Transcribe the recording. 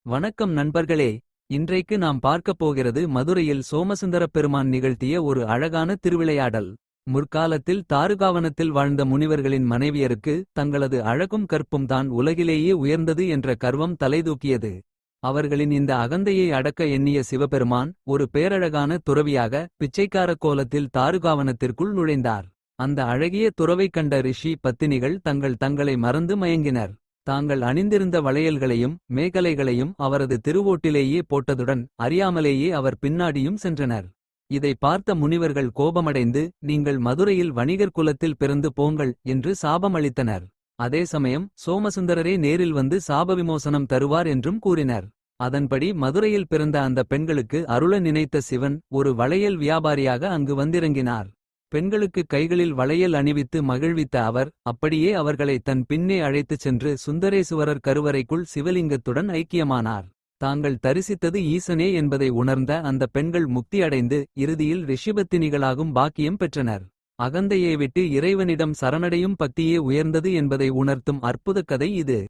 வணக்கம் நண்பர்களே. இன்றைக்கு நாம் பார்க்கப் போகிறது மதுரையில் சோமசுந்தரப் பெருமான் நிகழ்த்திய ஒரு அழகான திருவிளையாடல். முற்காலத்தில் தாருகாவனத்தில் வாழ்ந்த முனிவர்களின் மனைவியருக்கு தங்களது அழகும் கற்பும் தான் உலகிலேயே உயர்ந்தது என்ற கர்வம் தலைதூக்கியது. அவர்களின் இந்த அகந்தையை அடக்க எண்ணிய சிவபெருமான் ஒரு பேரழகான துறவியாக பிச்சைக்கார கோலத்தில் தாருகாவனத்திற்குள் நுழைந்தார். அந்த அழகிய துறவைக் கண்ட ரிஷி பத்தினிகள் தங்களை மறந்து மயங்கினர். தாங்கள் அணிந்திருந்த வளையல்களையும் மேகலைகளையும் அவரது திருவோட்டிலேயே போட்டதுடன் அறியாமலேயே அவர் பின்னாடியும் சென்றனர். இதை பார்த்த முனிவர்கள் கோபமடைந்து, நீங்கள் மதுரையில் வணிகர் குலத்தில் பிறந்து போங்கள் என்று சாபமளித்தனர். அதே சமயம் சோமசுந்தரரே நேரில் வந்து சாப விமோசனம் தருவார் என்றும் கூறினர். அதன்படி மதுரையில் பிறந்த அந்த பெண்களுக்கு அருள நினைத்த சிவன் ஒரு வளையல் வியாபாரியாக அங்கு வந்திறங்கினார். பெண்களுக்கு கைகளில் வளையல் அணிவித்து மகிழ்வித்த அவர் அப்படியே அவர்களை தன் பின்னே அழைத்துச் சென்று சுந்தரேசுவரர் கருவறைக்குள் சிவலிங்கத்துடன் ஐக்கியமானார். தாங்கள் தரிசித்தது ஈசனே என்பதை உணர்ந்த அந்த பெண்கள் முக்தி அடைந்து இறுதியில் ரிஷிபத்தினிகளாகும் பாக்கியம் பெற்றனர். அகந்தையை விட்டு இறைவனிடம் சரணடையும் பக்தியே உயர்ந்தது என்பதை உணர்த்தும் அற்புதக் கதை இது.